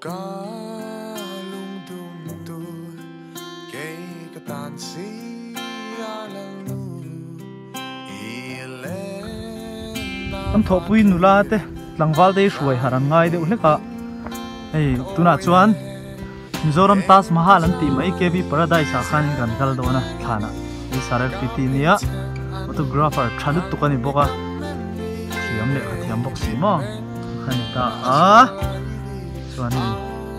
Am thawhpui nula te tlangwal te hruai haran ngai deuh hleka ei tuna chuan Mizoram Taj Mahal an ti mai KV Paradise a khan kan kal dona thana ei sarar piti nia photographer thalut tukani boka thiam le khathiam bok si mo khani ta a chuan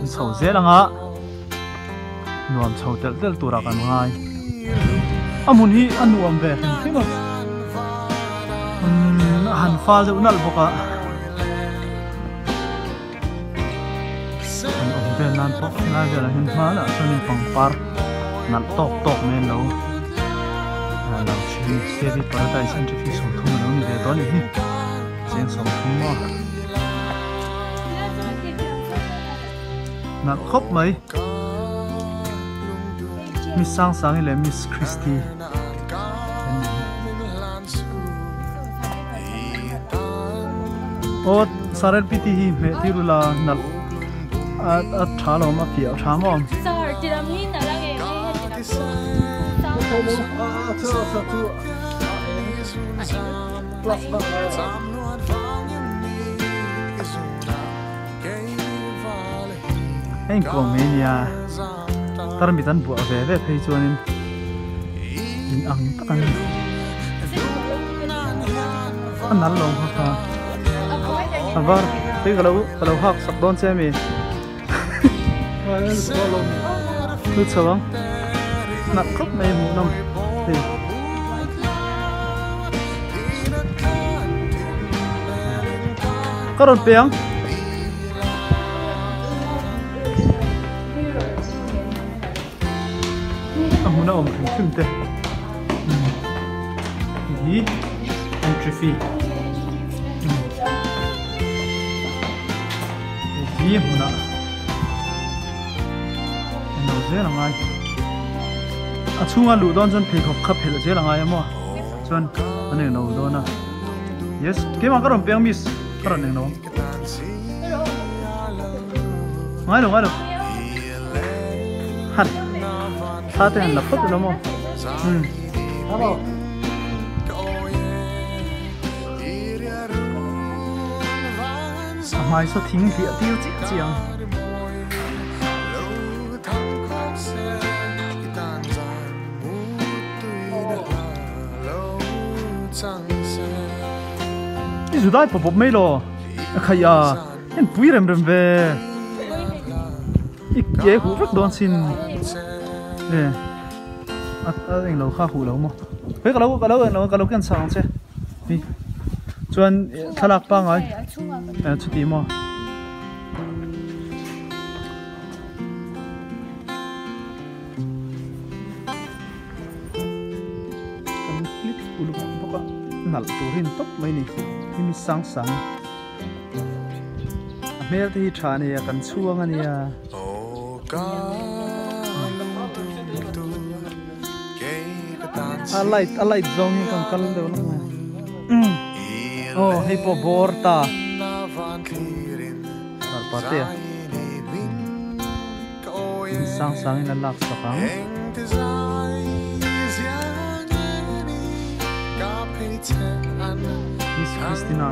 in chho zelanga nuam chho tel tel tura kan ngai amun hi anuam ve hin thima han fal de unal boka an om ve nan pok na ve la hin ma na chuan pangpar nal tok tok men lo lo chi KV Paradise entry som thum lo ni ve to ni hi chen som thum mo nal khop mai Miss Sang Sang ile Miss Christie o sarar piti hi me tirula nal a thalo ma fi a thamo sar tiram ni na lang e plus anh của mình ya tar mi tan bu ve ve phei chuanin in ang takan an nal long ha avar te kalau hak sak don che mi lu chawang na khop mai mu nam te karon peang amuna om khim te hi entry fee hi muna no ze langai achunga lu don jon phei khop khap phel ze langai amo chon ane no do na yes ke ma karon peang miss karon ne no ngai lo han tha te han la phot lo mo amo mai so thing hi tiêu chi chiang đi du dai pop mai lo khaya en pui rem ve ik ye hu vak don sin nè anh lâu kha hu lo mo cái lâu kan sang che đi chuan thalak pa ngai chu ti mo kan click ulu boka nal turin top mai ni mi sang sang mel thi thani kan chuang ania a light zong kan kal de lo oh hey po borta parpate sang sang in lak sakang Miss Christina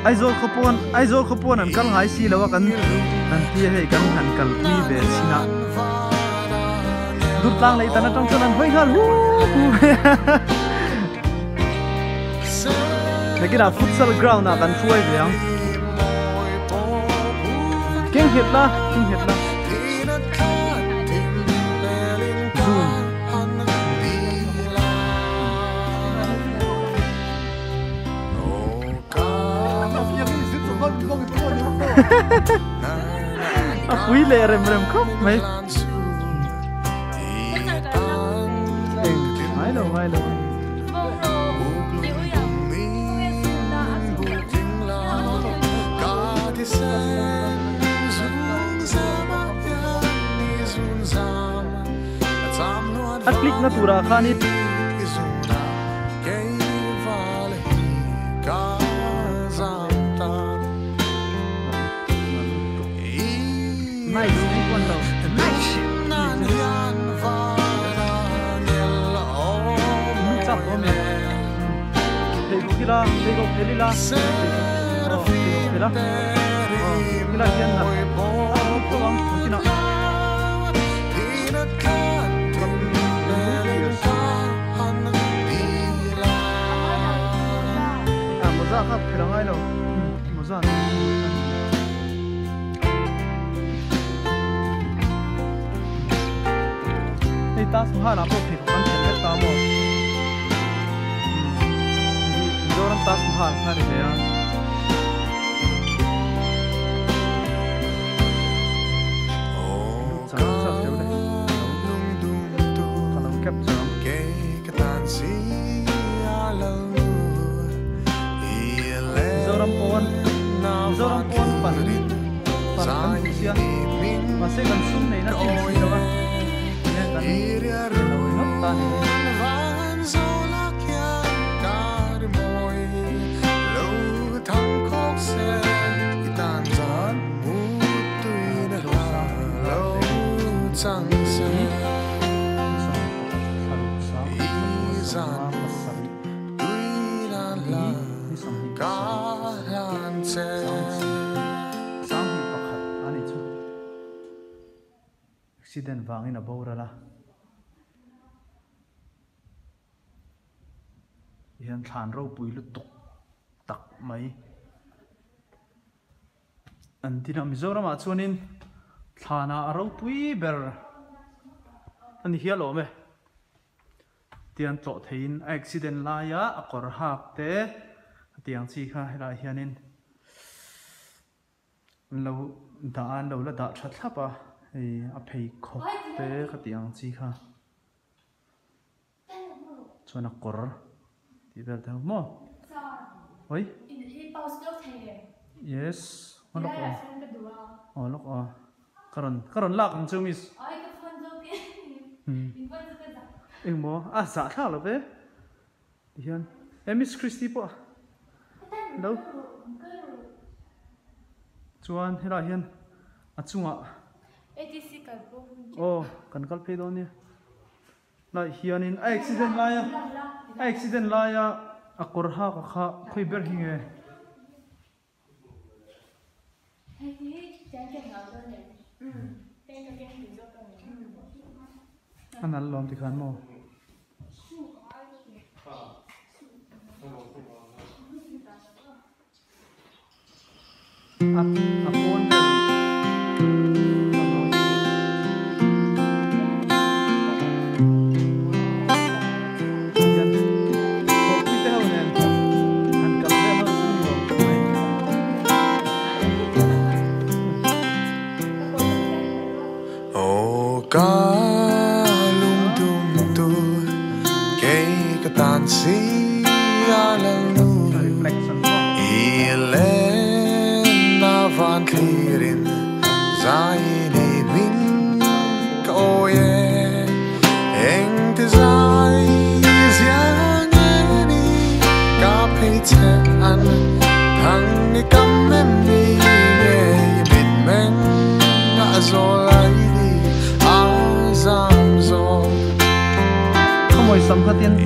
Aizo khopon an kal ngai si lawa kan ti he kan han kal pi be sina dut lang lai tan tang chuan hoi hal lekina futsal ground na kan thuai veang king hit la Pui le rem khop mai mai lo at click na tura khanit chắc có mẹ thầy cũng kia là thầy cũng thế đi là thầy cũng thế đó cái là hiện là không không cái nào một giờ khác phải đóng ai đâu một giờ đây ta số hai là một thì còn thêm hết ta một rồi ta số hai là thế à sao sao thế này kalau kẹp chấm Zoram pon pan usia masih kan sum nei na tin si dawa ya kan no tan accident vangin a bora la hian thlan ro pui lu tuk tak mai an tina Mizoram a chuanin thlana a ro pui ber ani hialo me tian tlo thein accident la ya a kor hak te tiang chi kha hela hianin lo daan lo la da that thlapa a phei khop te khatiang chi kha chona kor ti ber da mo oi yes lok lok karon lak ang chu mis eng mo a za tha lo ve hian Miss Christy po đâu chuan hela hian a chunga kan kal pe do ni la hianin accident la ya a kor ha ka kha khoi ber hinge anal lom ti khan mo apon Some cut in.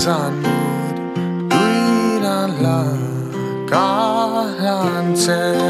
gian mút tuy đã là cả lan che